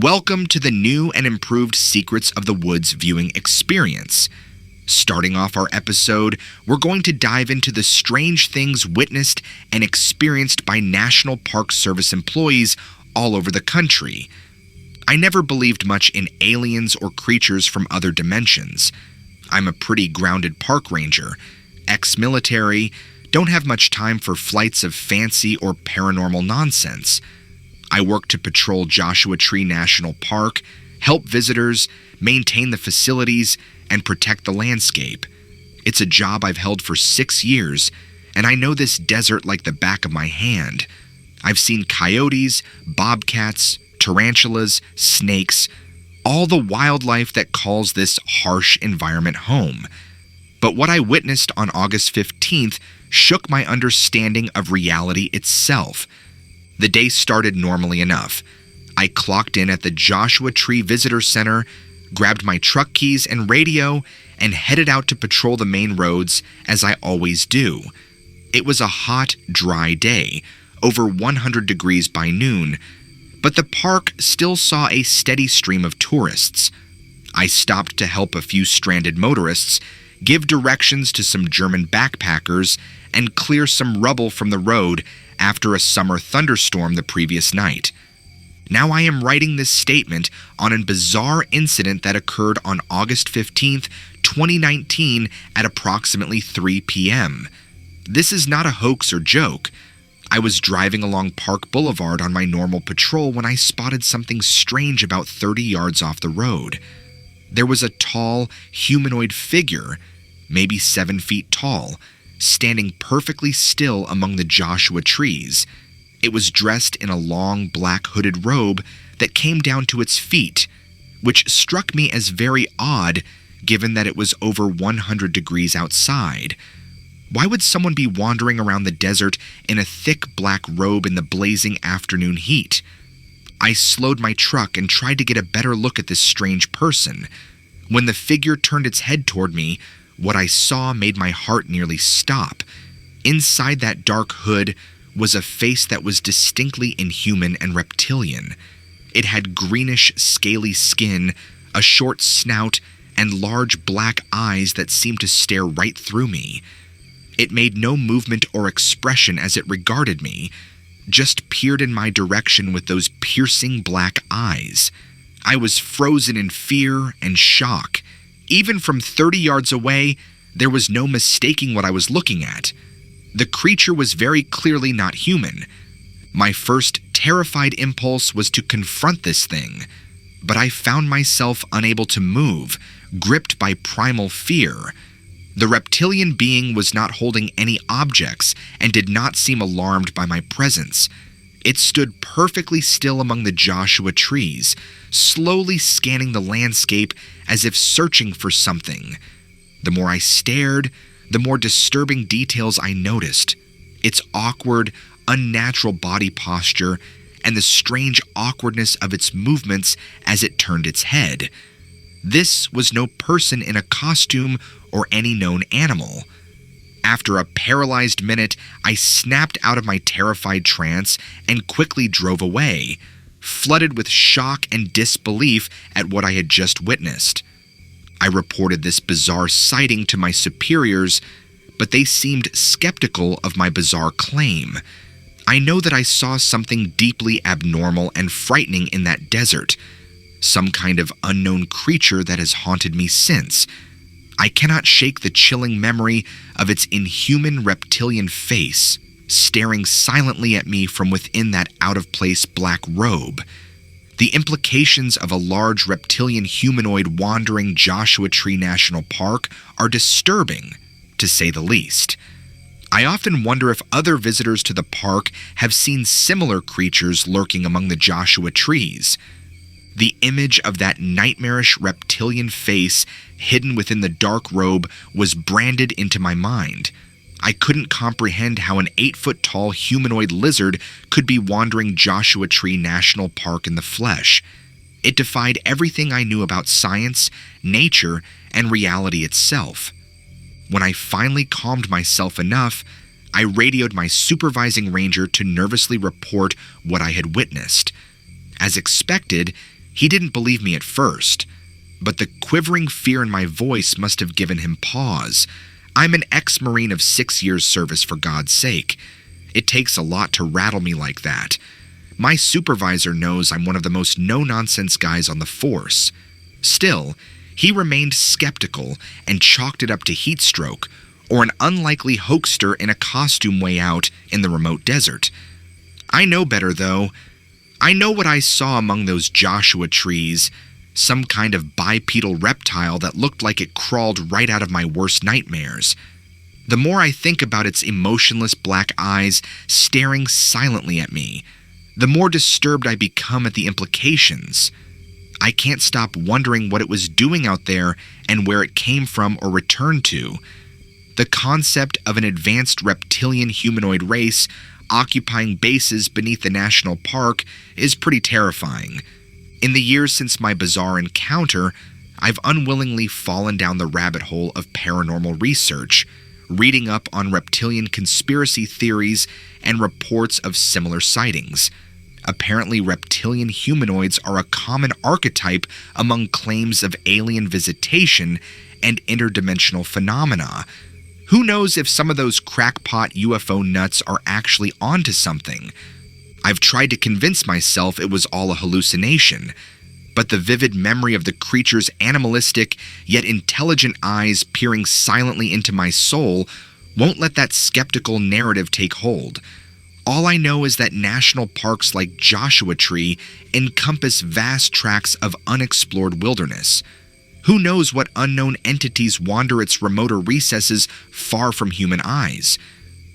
Welcome to the new and improved Secrets of the Woods viewing experience. Starting off our episode, we're going to dive into the strange things witnessed and experienced by National Park Service employees all over the country. I never believed much in aliens or creatures from other dimensions. I'm a pretty grounded park ranger, ex-military, don't have much time for flights of fancy or paranormal nonsense. I work to patrol Joshua Tree National Park, help visitors, maintain the facilities, and protect the landscape. It's a job I've held for 6 years, and I know this desert like the back of my hand. I've seen coyotes, bobcats, tarantulas, snakes, all the wildlife that calls this harsh environment home. But what I witnessed on August 15th shook my understanding of reality itself. The day started normally enough. I clocked in at the Joshua Tree Visitor Center, grabbed my truck keys and radio, and headed out to patrol the main roads as I always do. It was a hot, dry day, over 100 degrees by noon, but the park still saw a steady stream of tourists. I stopped to help a few stranded motorists, give directions to some German backpackers, and clear some rubble from the road after a summer thunderstorm the previous night. Now I am writing this statement on a bizarre incident that occurred on August 15th, 2019 at approximately 3 p.m. This is not a hoax or joke. I was driving along Park Boulevard on my normal patrol when I spotted something strange about 30 yards off the road. There was a tall, humanoid figure, maybe 7 feet tall, standing perfectly still among the Joshua trees. It was dressed in a long black hooded robe that came down to its feet, which struck me as very odd given that it was over 100 degrees outside. Why would someone be wandering around the desert in a thick black robe in the blazing afternoon heat? I slowed my truck and tried to get a better look at this strange person. When the figure turned its head toward me, what I saw made my heart nearly stop. Inside that dark hood was a face that was distinctly inhuman and reptilian. It had greenish, scaly skin, a short snout, and large black eyes that seemed to stare right through me. It made no movement or expression as it regarded me, just peered in my direction with those piercing black eyes. I was frozen in fear and shock. Even from 30 yards away, there was no mistaking what I was looking at. The creature was very clearly not human. My first terrified impulse was to confront this thing, but I found myself unable to move, gripped by primal fear. The reptilian being was not holding any objects and did not seem alarmed by my presence. It stood perfectly still among the Joshua trees, slowly scanning the landscape as if searching for something. The more I stared, the more disturbing details I noticed. Its awkward, unnatural body posture and the strange awkwardness of its movements as it turned its head. This was no person in a costume or any known animal. After a paralyzed minute, I snapped out of my terrified trance and quickly drove away, flooded with shock and disbelief at what I had just witnessed. I reported this bizarre sighting to my superiors, but they seemed skeptical of my bizarre claim. I know that I saw something deeply abnormal and frightening in that desert, some kind of unknown creature that has haunted me since. I cannot shake the chilling memory of its inhuman reptilian face, staring silently at me from within that out-of-place black robe. The implications of a large reptilian humanoid wandering Joshua Tree National Park are disturbing, to say the least. I often wonder if other visitors to the park have seen similar creatures lurking among the Joshua trees. The image of that nightmarish reptilian face hidden within the dark robe was branded into my mind. I couldn't comprehend how an 8-foot-tall humanoid lizard could be wandering Joshua Tree National Park in the flesh. It defied everything I knew about science, nature, and reality itself. When I finally calmed myself enough, I radioed my supervising ranger to nervously report what I had witnessed. As expected, He didn't believe me at first, but the quivering fear in my voice must have given him pause. I'm an ex-Marine of 6 years' service, for God's sake. It takes a lot to rattle me like that. My supervisor knows I'm one of the most no-nonsense guys on the force. Still, he remained skeptical and chalked it up to heat stroke or an unlikely hoaxer in a costume way out in the remote desert. I know better, though. I know what I saw among those Joshua trees, some kind of bipedal reptile that looked like it crawled right out of my worst nightmares. The more I think about its emotionless black eyes staring silently at me, the more disturbed I become at the implications. I can't stop wondering what it was doing out there and where it came from or returned to. The concept of an advanced reptilian humanoid race occupying bases beneath the national park is pretty terrifying. In the years since my bizarre encounter, I've unwillingly fallen down the rabbit hole of paranormal research, reading up on reptilian conspiracy theories and reports of similar sightings. Apparently, reptilian humanoids are a common archetype among claims of alien visitation and interdimensional phenomena. Who knows if some of those crackpot UFO nuts are actually onto something? I've tried to convince myself it was all a hallucination, but the vivid memory of the creature's animalistic yet intelligent eyes peering silently into my soul won't let that skeptical narrative take hold. All I know is that national parks like Joshua Tree encompass vast tracts of unexplored wilderness. Who knows what unknown entities wander its remoter recesses far from human eyes?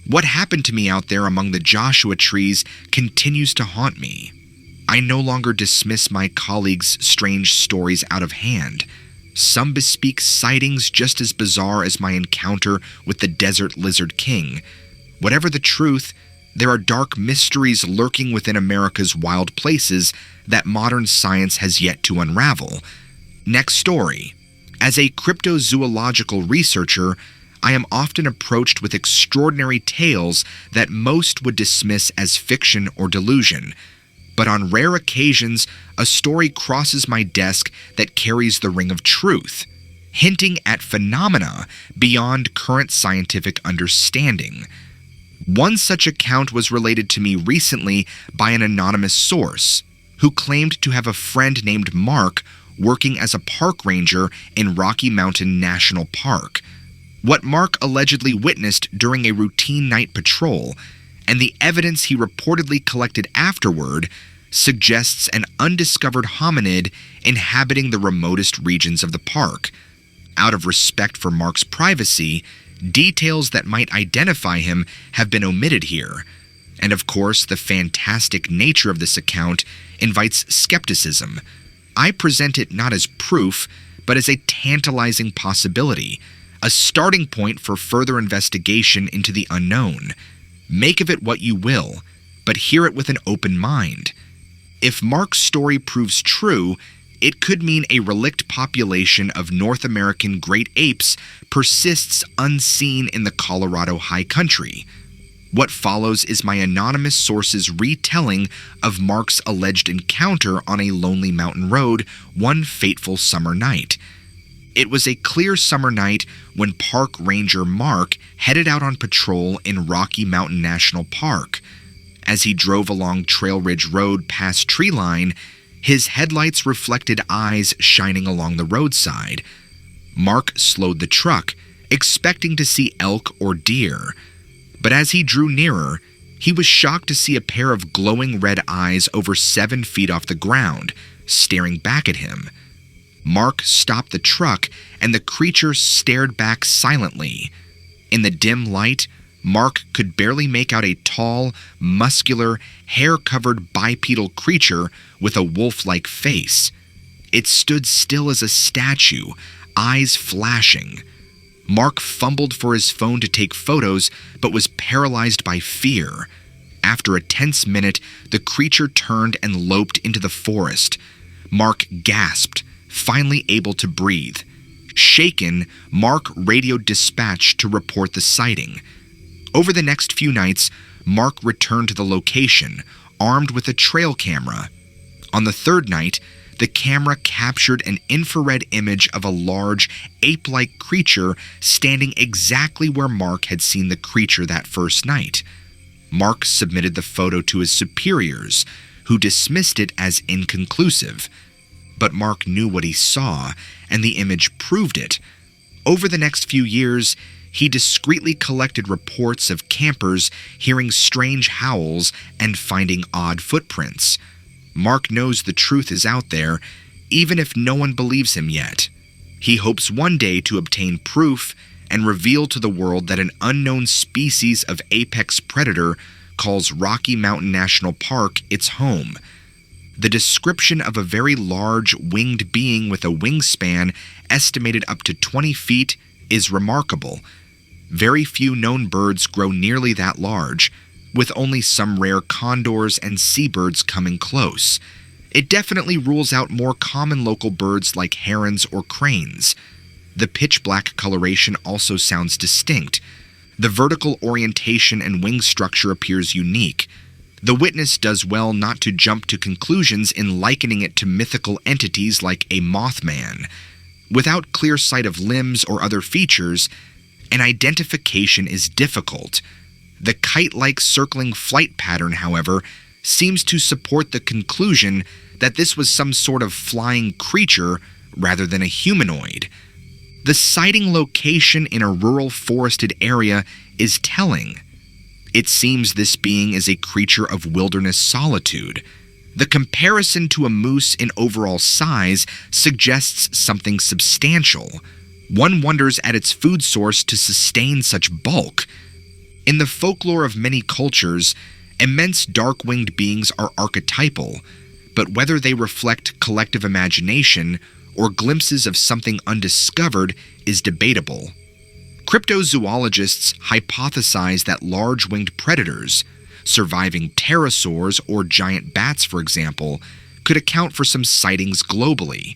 What happened to me out there among the Joshua trees continues to haunt me. I no longer dismiss my colleagues' strange stories out of hand. Some bespeak sightings just as bizarre as my encounter with the Desert Lizard King. Whatever the truth, there are dark mysteries lurking within America's wild places that modern science has yet to unravel. Next story. As a cryptozoological researcher, I am often approached with extraordinary tales that most would dismiss as fiction or delusion. But on rare occasions, a story crosses my desk that carries the ring of truth, hinting at phenomena beyond current scientific understanding. One such account was related to me recently by an anonymous source, who claimed to have a friend named Mark working as a park ranger in Rocky Mountain National Park. What Mark allegedly witnessed during a routine night patrol, and the evidence he reportedly collected afterward, suggests an undiscovered hominid inhabiting the remotest regions of the park. Out of respect for Mark's privacy, details that might identify him have been omitted here. And of course, the fantastic nature of this account invites skepticism. I present it not as proof, but as a tantalizing possibility, a starting point for further investigation into the unknown. Make of it what you will, but hear it with an open mind. If Mark's story proves true, it could mean a relict population of North American great apes persists unseen in the Colorado high country. What follows is my anonymous source's retelling of Mark's alleged encounter on a lonely mountain road one fateful summer night. It was a clear summer night when Park Ranger Mark headed out on patrol in Rocky Mountain National Park. As he drove along Trail Ridge Road past Treeline, his headlights reflected eyes shining along the roadside. Mark slowed the truck, expecting to see elk or deer. But as he drew nearer, he was shocked to see a pair of glowing red eyes over 7 feet off the ground, staring back at him. Mark stopped the truck, and the creature stared back silently. In the dim light, Mark could barely make out a tall, muscular, hair-covered bipedal creature with a wolf-like face. It stood still as a statue, eyes flashing. Mark fumbled for his phone to take photos, but was paralyzed by fear. After a tense minute, the creature turned and loped into the forest. Mark gasped, finally able to breathe. Shaken, Mark radioed dispatch to report the sighting. Over the next few nights, Mark returned to the location, armed with a trail camera. On the third night, the camera captured an infrared image of a large, ape-like creature standing exactly where Mark had seen the creature that first night. Mark submitted the photo to his superiors, who dismissed it as inconclusive. But Mark knew what he saw, and the image proved it. Over the next few years, he discreetly collected reports of campers hearing strange howls and finding odd footprints. Mark knows the truth is out there, even if no one believes him yet. He hopes one day to obtain proof and reveal to the world that an unknown species of apex predator calls Rocky Mountain National Park its home. The description of a very large winged being with a wingspan estimated up to 20 feet is remarkable. Very few known birds grow nearly that large, with only some rare condors and seabirds coming close. It definitely rules out more common local birds like herons or cranes. The pitch-black coloration also sounds distinct. The vertical orientation and wing structure appears unique. The witness does well not to jump to conclusions in likening it to mythical entities like a Mothman. Without clear sight of limbs or other features, an identification is difficult. The kite-like circling flight pattern, however, seems to support the conclusion that this was some sort of flying creature rather than a humanoid. The sighting location in a rural forested area is telling. It seems this being is a creature of wilderness solitude. The comparison to a moose in overall size suggests something substantial. One wonders at its food source to sustain such bulk. In the folklore of many cultures, immense dark-winged beings are archetypal, but whether they reflect collective imagination or glimpses of something undiscovered is debatable. Cryptozoologists hypothesize that large-winged predators, surviving pterosaurs or giant bats for example, could account for some sightings globally.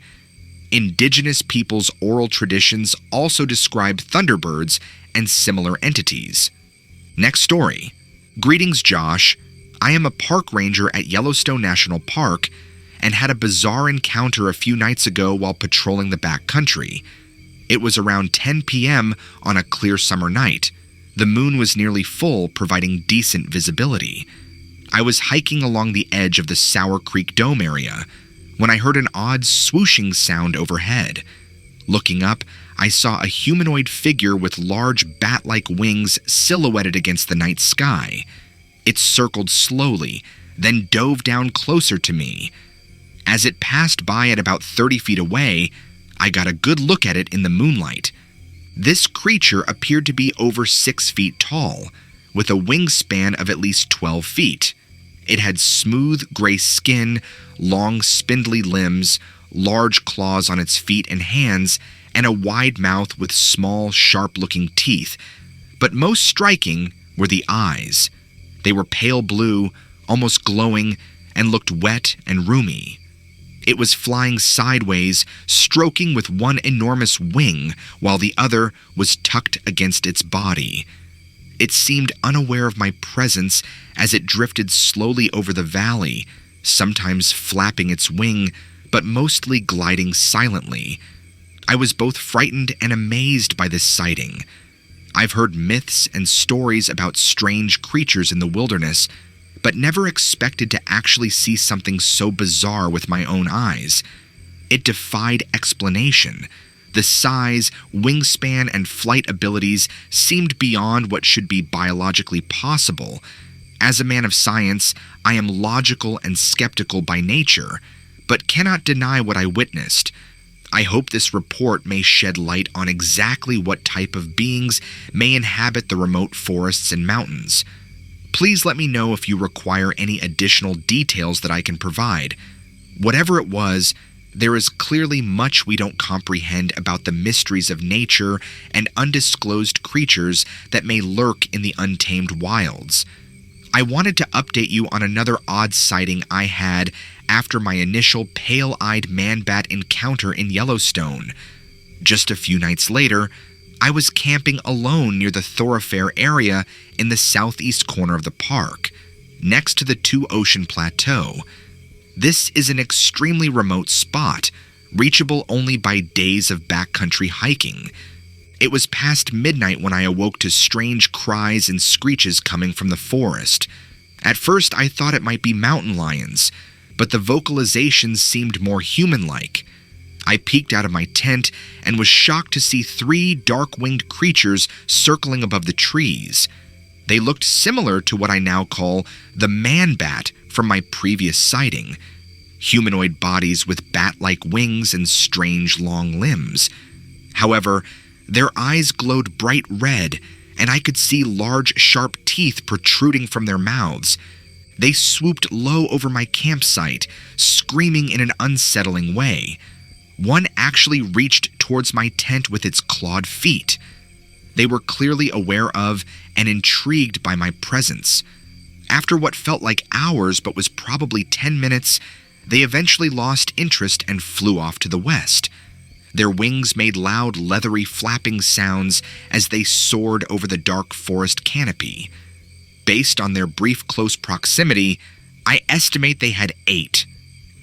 Indigenous peoples' oral traditions also describe thunderbirds and similar entities. Next story. Greetings, Josh. I am a park ranger at Yellowstone National Park and had a bizarre encounter a few nights ago while patrolling the backcountry. It was around 10 p.m. on a clear summer night. The moon was nearly full, providing decent visibility. I was hiking along the edge of the Sour Creek Dome area when I heard an odd swooshing sound overhead. Looking up, I saw a humanoid figure with large bat-like wings silhouetted against the night sky. It circled slowly, then dove down closer to me. As it passed by at about 30 feet away, I got a good look at it in the moonlight. This creature appeared to be over 6 feet tall, with a wingspan of at least 12 feet. It had smooth gray skin, long spindly limbs, large claws on its feet and hands, and a wide mouth with small, sharp-looking teeth. But most striking were the eyes. They were pale blue, almost glowing, and looked wet and roomy. It was flying sideways, stroking with one enormous wing, while the other was tucked against its body. It seemed unaware of my presence as it drifted slowly over the valley, sometimes flapping its wing, but mostly gliding silently. I was both frightened and amazed by this sighting. I've heard myths and stories about strange creatures in the wilderness, but never expected to actually see something so bizarre with my own eyes. It defied explanation. The size, wingspan, and flight abilities seemed beyond what should be biologically possible. As a man of science, I am logical and skeptical by nature, but cannot deny what I witnessed. I hope this report may shed light on exactly what type of beings may inhabit the remote forests and mountains. Please let me know if you require any additional details that I can provide. Whatever it was, there is clearly much we don't comprehend about the mysteries of nature and undisclosed creatures that may lurk in the untamed wilds. I wanted to update you on another odd sighting I had after my initial pale-eyed man-bat encounter in Yellowstone. Just a few nights later, I was camping alone near the Thorofare area in the southeast corner of the park, next to the Two Ocean Plateau. This is an extremely remote spot, reachable only by days of backcountry hiking. It was past midnight when I awoke to strange cries and screeches coming from the forest. At first, I thought it might be mountain lions, but the vocalizations seemed more human-like. I peeked out of my tent and was shocked to see 3 dark-winged creatures circling above the trees. They looked similar to what I now call the man-bat from my previous sighting. Humanoid bodies with bat-like wings and strange long limbs. However, their eyes glowed bright red, and I could see large, sharp teeth protruding from their mouths. They swooped low over my campsite, screaming in an unsettling way. One actually reached towards my tent with its clawed feet. They were clearly aware of and intrigued by my presence. After what felt like hours but was probably 10 minutes, they eventually lost interest and flew off to the west. Their wings made loud, leathery flapping sounds as they soared over the dark forest canopy. Based on their brief close proximity, I estimate they had 8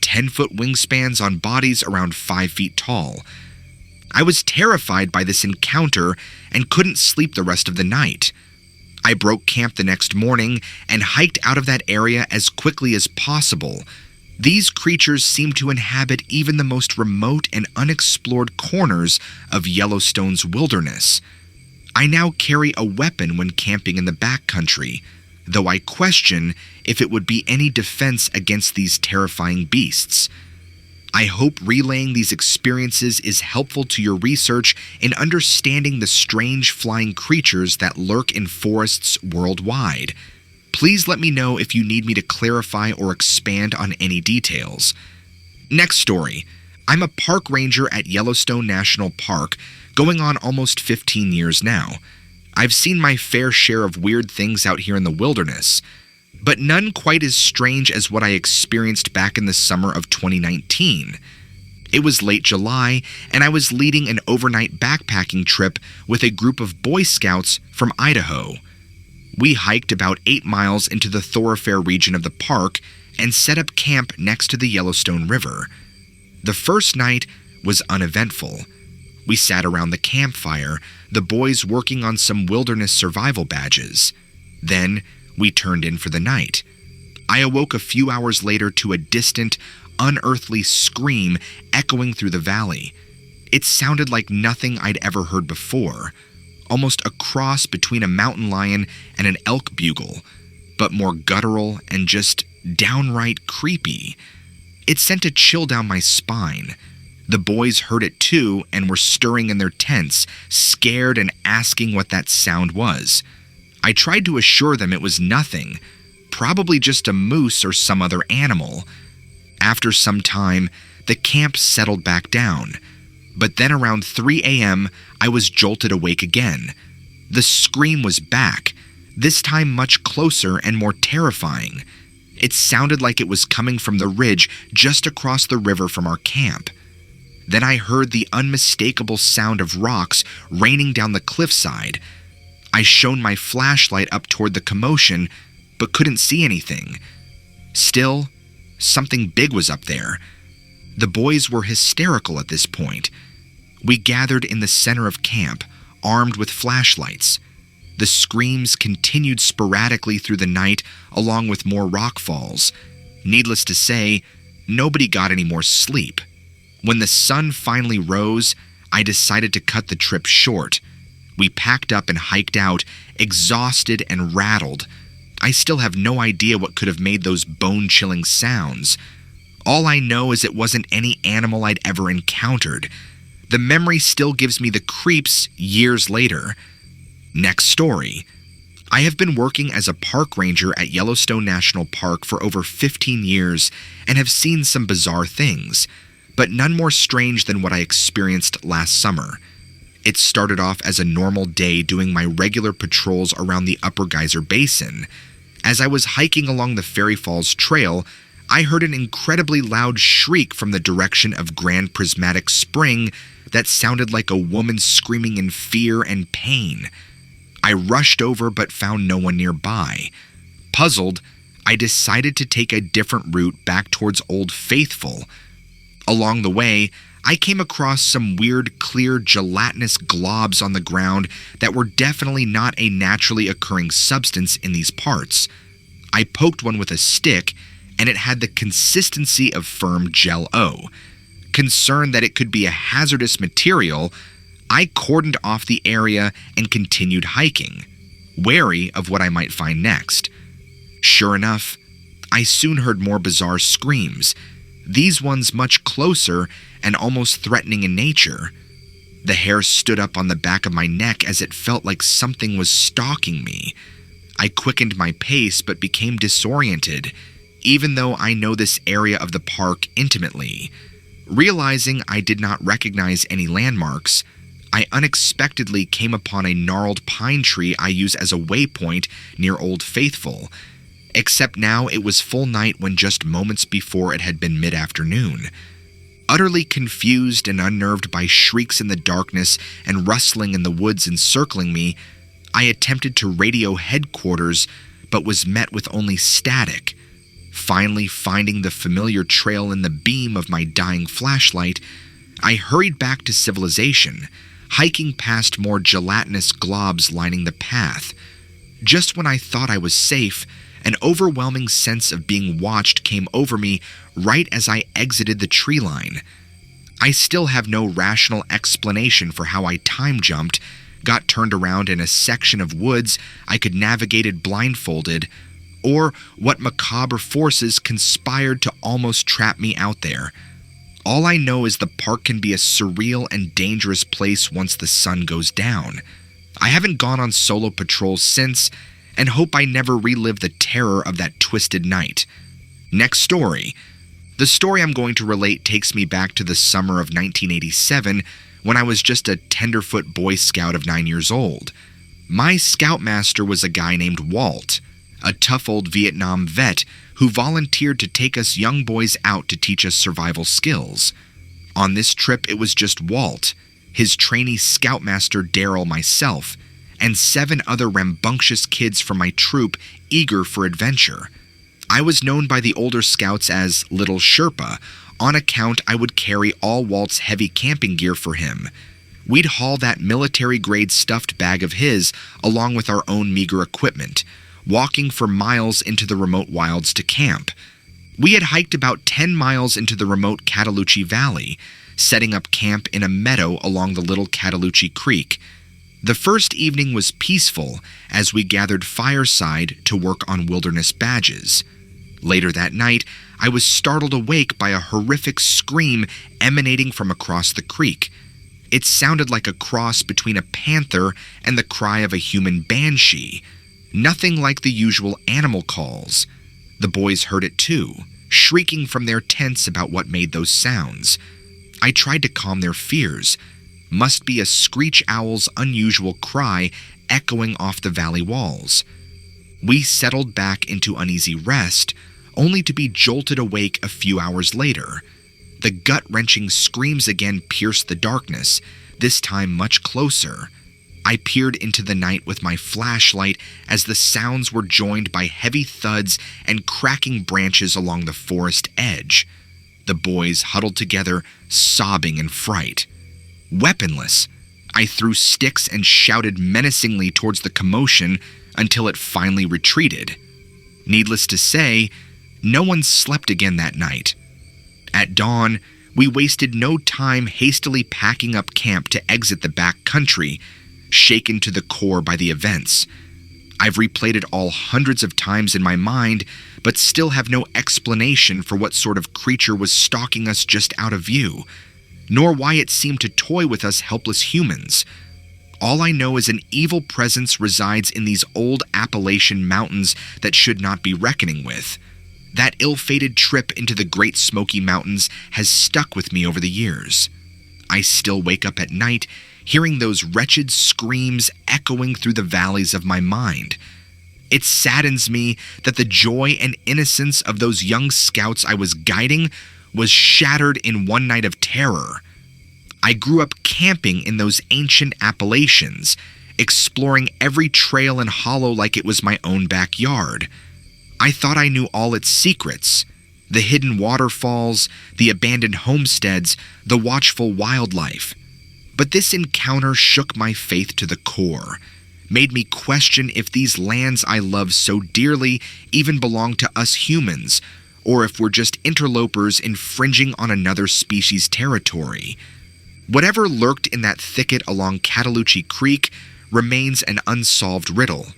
10-foot wingspans on bodies around 5 feet tall. I was terrified by this encounter and couldn't sleep the rest of the night. I broke camp the next morning and hiked out of that area as quickly as possible. These creatures seem to inhabit even the most remote and unexplored corners of Yellowstone's wilderness. I now carry a weapon when camping in the backcountry, though I question if it would be any defense against these terrifying beasts. I hope relaying these experiences is helpful to your research in understanding the strange flying creatures that lurk in forests worldwide. Please let me know if you need me to clarify or expand on any details. Next story. I'm a park ranger at Yellowstone National Park, going on almost 15 years now. I've seen my fair share of weird things out here in the wilderness, but none quite as strange as what I experienced back in the summer of 2019. It was late July, and I was leading an overnight backpacking trip with a group of Boy Scouts from Idaho. We hiked about 8 miles into the Thorofare region of the park and set up camp next to the Yellowstone River. The first night was uneventful. We sat around the campfire, the boys working on some wilderness survival badges. Then, we turned in for the night. I awoke a few hours later to a distant, unearthly scream echoing through the valley. It sounded like nothing I'd ever heard before, almost a cross between a mountain lion and an elk bugle, but more guttural and just downright creepy. It sent a chill down my spine. The boys heard it too and were stirring in their tents, scared and asking what that sound was. I tried to assure them it was nothing, probably just a moose or some other animal. After some time, the camp settled back down. But then around 3 a.m., I was jolted awake again. The scream was back, this time much closer and more terrifying. It sounded like it was coming from the ridge just across the river from our camp. Then I heard the unmistakable sound of rocks raining down the cliffside. I shone my flashlight up toward the commotion, but couldn't see anything. Still, something big was up there. The boys were hysterical at this point. We gathered in the center of camp, armed with flashlights. The screams continued sporadically through the night, along with more rock falls. Needless to say, nobody got any more sleep. When the sun finally rose, I decided to cut the trip short. We packed up and hiked out, exhausted and rattled. I still have no idea what could have made those bone-chilling sounds. All I know is it wasn't any animal I'd ever encountered. The memory still gives me the creeps years later. Next story. I have been working as a park ranger at Yellowstone National Park for over 15 years and have seen some bizarre things, but none more strange than what I experienced last summer. It started off as a normal day doing my regular patrols around the Upper Geyser Basin. As I was hiking along the Fairy Falls Trail, I heard an incredibly loud shriek from the direction of Grand Prismatic Spring that sounded like a woman screaming in fear and pain. I rushed over but found no one nearby. Puzzled, I decided to take a different route back towards Old Faithful. Along the way, I came across some weird, clear, gelatinous globs on the ground that were definitely not a naturally occurring substance in these parts. I poked one with a stick, and it had the consistency of firm Jell-O. Concerned that it could be a hazardous material, I cordoned off the area and continued hiking, wary of what I might find next. Sure enough, I soon heard more bizarre screams, these ones much closer and almost threatening in nature. The hair stood up on the back of my neck as it felt like something was stalking me. I quickened my pace but became disoriented, even though I know this area of the park intimately. Realizing I did not recognize any landmarks, I unexpectedly came upon a gnarled pine tree I use as a waypoint near Old Faithful, except now it was full night when just moments before it had been mid-afternoon. Utterly confused and unnerved by shrieks in the darkness and rustling in the woods encircling me, I attempted to radio headquarters but was met with only static. Finally finding the familiar trail in the beam of my dying flashlight, I hurried back to civilization, hiking past more gelatinous globs lining the path. Just when I thought I was safe, an overwhelming sense of being watched came over me right as I exited the tree line. I still have no rational explanation for how I time jumped, got turned around in a section of woods I could navigate blindfolded, or what macabre forces conspired to almost trap me out there. All I know is the park can be a surreal and dangerous place once the sun goes down. I haven't gone on solo patrols since, and hope I never relive the terror of that twisted night. Next story. The story I'm going to relate takes me back to the summer of 1987, when I was just a tenderfoot Boy Scout of 9 years old. My scoutmaster was a guy named Walt, a tough old Vietnam vet who volunteered to take us young boys out to teach us survival skills. On this trip, it was just Walt, his trainee scoutmaster Daryl, myself, and 7 other rambunctious kids from my troop eager for adventure. I was known by the older scouts as Little Sherpa, on account I would carry all Walt's heavy camping gear for him. We'd haul that military-grade stuffed bag of his along with our own meager equipment, walking for miles into the remote wilds to camp. We had hiked about 10 miles into the remote Cataloochee Valley, setting up camp in a meadow along the Little Cataloochee Creek. The first evening was peaceful as we gathered fireside to work on wilderness badges. Later that night, I was startled awake by a horrific scream emanating from across the creek. It sounded like a cross between a panther and the cry of a human banshee. Nothing like the usual animal calls. The boys heard it too, shrieking from their tents about what made those sounds. I tried to calm their fears. Must be a screech owl's unusual cry echoing off the valley walls. We settled back into uneasy rest, only to be jolted awake a few hours later. The gut-wrenching screams again pierced the darkness, this time much closer. I peered into the night with my flashlight as the sounds were joined by heavy thuds and cracking branches along the forest edge. The boys huddled together, sobbing in fright. Weaponless, I threw sticks and shouted menacingly towards the commotion until it finally retreated. Needless to say, no one slept again that night. At dawn, we wasted no time hastily packing up camp to exit the back country, shaken to the core by the events. I've replayed it all hundreds of times in my mind, but still have no explanation for what sort of creature was stalking us just out of view, nor why it seemed to toy with us helpless humans. All I know is an evil presence resides in these old Appalachian mountains that should not be reckoning with. That ill-fated trip into the Great Smoky Mountains has stuck with me over the years. I still wake up at night hearing those wretched screams echoing through the valleys of my mind. It saddens me that the joy and innocence of those young scouts I was guiding was shattered in one night of terror. I grew up camping in those ancient Appalachians, exploring every trail and hollow like it was my own backyard. I thought I knew all its secrets, the hidden waterfalls, the abandoned homesteads, the watchful wildlife. But this encounter shook my faith to the core, made me question if these lands I love so dearly even belong to us humans, or if we're just interlopers infringing on another species' territory. Whatever lurked in that thicket along Cataloochee Creek remains an unsolved riddle.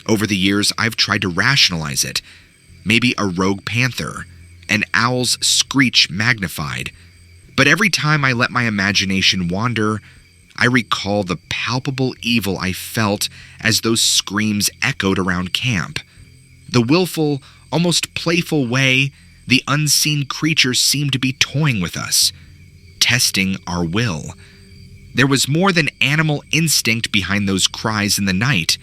Over the years, I've tried to rationalize it. Maybe a rogue panther, an owl's screech magnified. But every time I let my imagination wander, I recall the palpable evil I felt as those screams echoed around camp. The willful, almost playful way the unseen creature seemed to be toying with us, testing our will. There was more than animal instinct behind those cries in the night.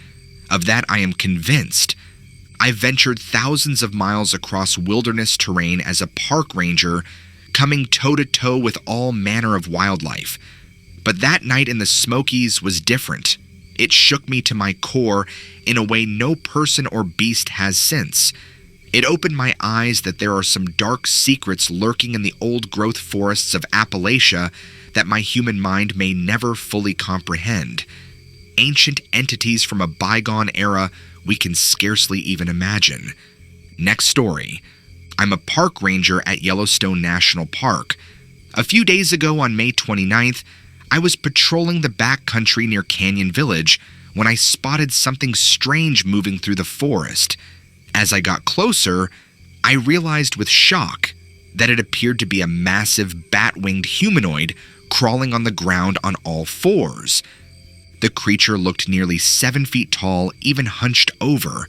Of that I am convinced. I ventured thousands of miles across wilderness terrain as a park ranger, coming toe-to-toe with all manner of wildlife. But that night in the Smokies was different. It shook me to my core in a way no person or beast has since. It opened my eyes that there are some dark secrets lurking in the old-growth forests of Appalachia that my human mind may never fully comprehend. Ancient entities from a bygone era we can scarcely even imagine. Next story. I'm a park ranger at Yellowstone National Park. A few days ago on May 29th, I was patrolling the backcountry near Canyon Village when I spotted something strange moving through the forest. As I got closer, I realized with shock that it appeared to be a massive bat-winged humanoid crawling on the ground on all fours. The creature looked nearly 7 feet tall, even hunched over.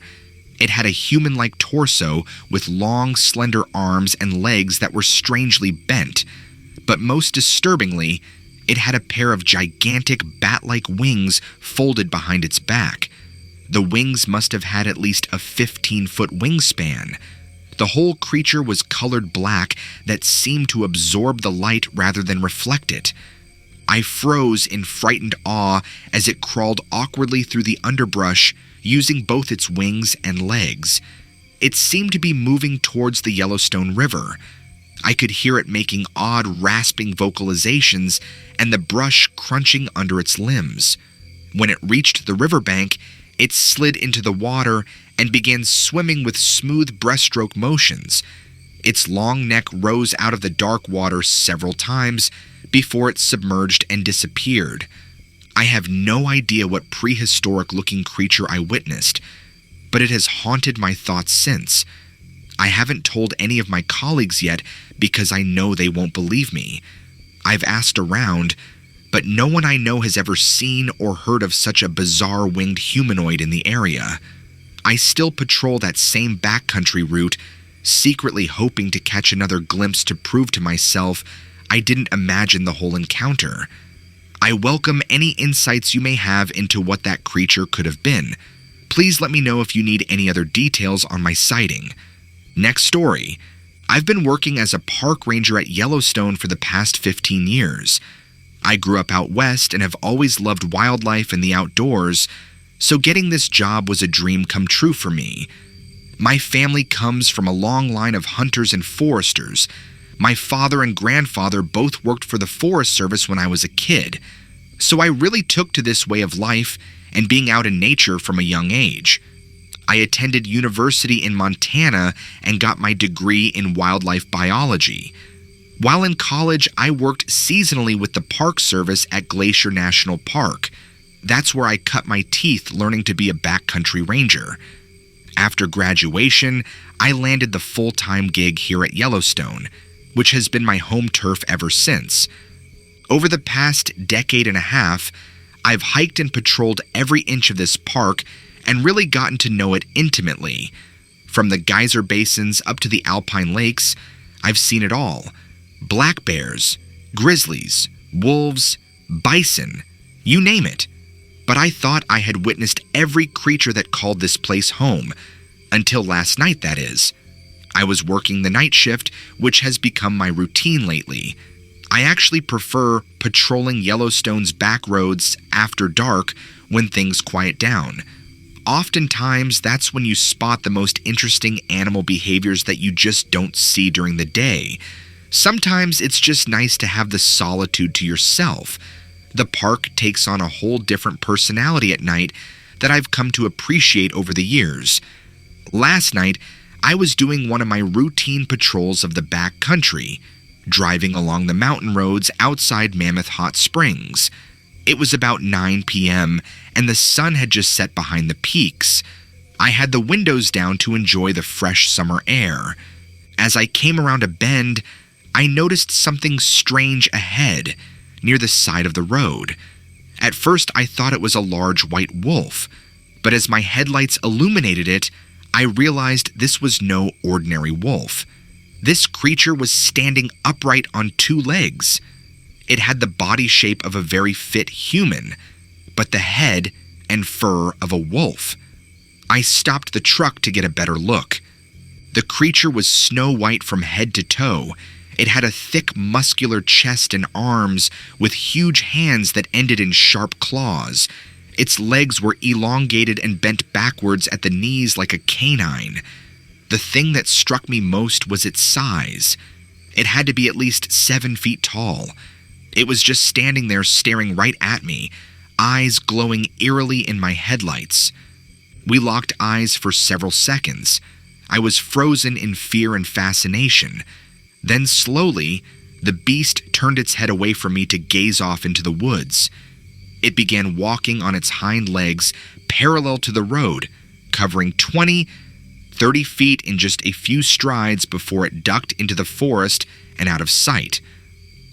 It had a human-like torso with long, slender arms and legs that were strangely bent. But most disturbingly, it had a pair of gigantic bat-like wings folded behind its back. The wings must have had at least a 15-foot wingspan. The whole creature was colored black that seemed to absorb the light rather than reflect it. I froze in frightened awe as it crawled awkwardly through the underbrush, using both its wings and legs. It seemed to be moving towards the Yellowstone River. I could hear it making odd, rasping vocalizations and the brush crunching under its limbs. When it reached the riverbank, it slid into the water and began swimming with smooth breaststroke motions. Its long neck rose out of the dark water several times before it submerged and disappeared. I have no idea what prehistoric-looking creature I witnessed, but it has haunted my thoughts since. I haven't told any of my colleagues yet because I know they won't believe me. I've asked around, but no one I know has ever seen or heard of such a bizarre winged humanoid in the area. I still patrol that same backcountry route, secretly hoping to catch another glimpse to prove to myself I didn't imagine the whole encounter. I welcome any insights you may have into what that creature could have been. Please let me know if you need any other details on my sighting. Next story. I've been working as a park ranger at Yellowstone for the past 15 years. I grew up out west and have always loved wildlife and the outdoors, so getting this job was a dream come true for me. My family comes from a long line of hunters and foresters. My father and grandfather both worked for the Forest Service when I was a kid, so I really took to this way of life and being out in nature from a young age. I attended university in Montana and got my degree in wildlife biology. While in college, I worked seasonally with the Park Service at Glacier National Park. That's where I cut my teeth learning to be a backcountry ranger. After graduation, I landed the full-time gig here at Yellowstone, which has been my home turf ever since. Over the past decade and a half, I've hiked and patrolled every inch of this park and really gotten to know it intimately. From the geyser basins up to the alpine lakes, I've seen it all. Black bears, grizzlies, wolves, bison, you name it. But I thought I had witnessed every creature that called this place home. Until last night, that is. I was working the night shift, which has become my routine lately. I actually prefer patrolling Yellowstone's back roads after dark when things quiet down. Oftentimes, that's when you spot the most interesting animal behaviors that you just don't see during the day. Sometimes it's just nice to have the solitude to yourself. The park takes on a whole different personality at night that I've come to appreciate over the years. Last night, I was doing one of my routine patrols of the back country, driving along the mountain roads outside Mammoth Hot Springs. It was about 9 p.m., and the sun had just set behind the peaks. I had the windows down to enjoy the fresh summer air. As I came around a bend, I noticed something strange ahead, near the side of the road. At first, I thought it was a large white wolf, but as my headlights illuminated it, I realized this was no ordinary wolf. This creature was standing upright on two legs. It had the body shape of a very fit human, but the head and fur of a wolf. I stopped the truck to get a better look. The creature was snow white from head to toe. It had a thick, muscular chest and arms with huge hands that ended in sharp claws. Its legs were elongated and bent backwards at the knees like a canine. The thing that struck me most was its size. It had to be at least 7 feet tall. It was just standing there staring right at me, eyes glowing eerily in my headlights. We locked eyes for several seconds. I was frozen in fear and fascination. Then slowly, the beast turned its head away from me to gaze off into the woods. It began walking on its hind legs parallel to the road, covering 20, 30 feet in just a few strides before it ducked into the forest and out of sight.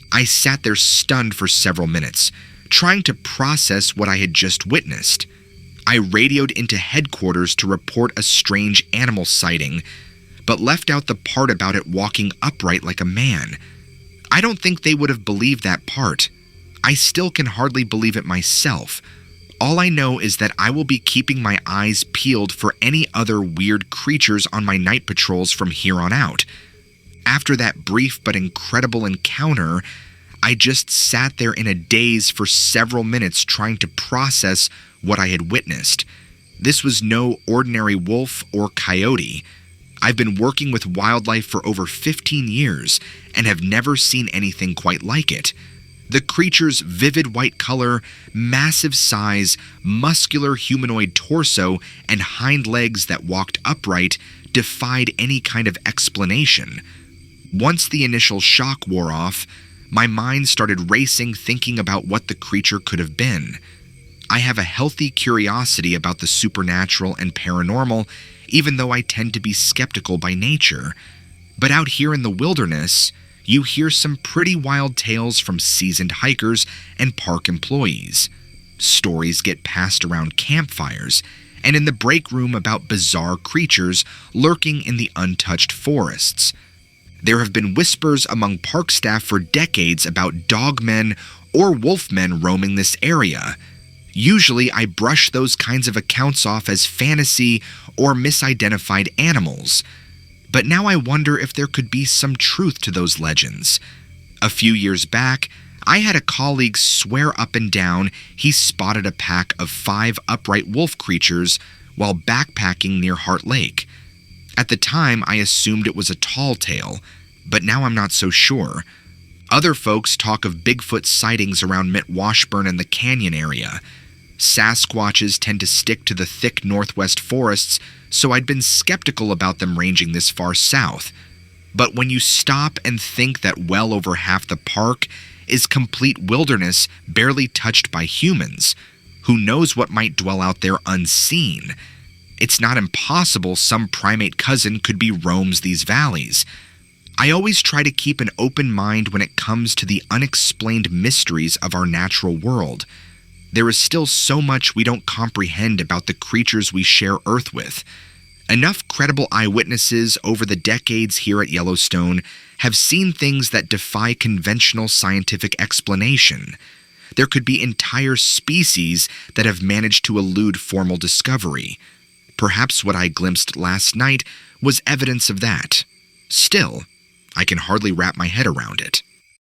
I sat there stunned for several minutes, trying to process what I had just witnessed. I radioed into headquarters to report a strange animal sighting, but left out the part about it walking upright like a man. I don't think they would have believed that part. I still can hardly believe it myself. All I know is that I will be keeping my eyes peeled for any other weird creatures on my night patrols from here on out. After that brief but incredible encounter, I just sat there in a daze for several minutes trying to process what I had witnessed. This was no ordinary wolf or coyote. I've been working with wildlife for over 15 years and have never seen anything quite like it. The creature's vivid white color, massive size, muscular humanoid torso, and hind legs that walked upright defied any kind of explanation. Once the initial shock wore off, my mind started racing thinking about what the creature could have been. I have a healthy curiosity about the supernatural and paranormal, even though I tend to be skeptical by nature. But out here in the wilderness, you hear some pretty wild tales from seasoned hikers and park employees. Stories get passed around campfires and in the break room about bizarre creatures lurking in the untouched forests. There have been whispers among park staff for decades about dogmen or wolfmen roaming this area. Usually, I brush those kinds of accounts off as fantasy or misidentified animals. But now I wonder if there could be some truth to those legends. A few years back, I had a colleague swear up and down he spotted a pack of 5 upright wolf creatures while backpacking near Heart Lake. At the time, I assumed it was a tall tale, but now I'm not so sure. Other folks talk of Bigfoot sightings around Mitt Washburn and the canyon area. Sasquatches tend to stick to the thick northwest forests, so I'd been skeptical about them ranging this far south. But when you stop and think that well over half the park is complete wilderness barely touched by humans, who knows what might dwell out there unseen? It's not impossible some primate cousin could be roams these valleys. I always try to keep an open mind when it comes to the unexplained mysteries of our natural world. There is still so much we don't comprehend about the creatures we share Earth with. Enough credible eyewitnesses over the decades here at Yellowstone have seen things that defy conventional scientific explanation. There could be entire species that have managed to elude formal discovery. Perhaps what I glimpsed last night was evidence of that. Still, I can hardly wrap my head around it.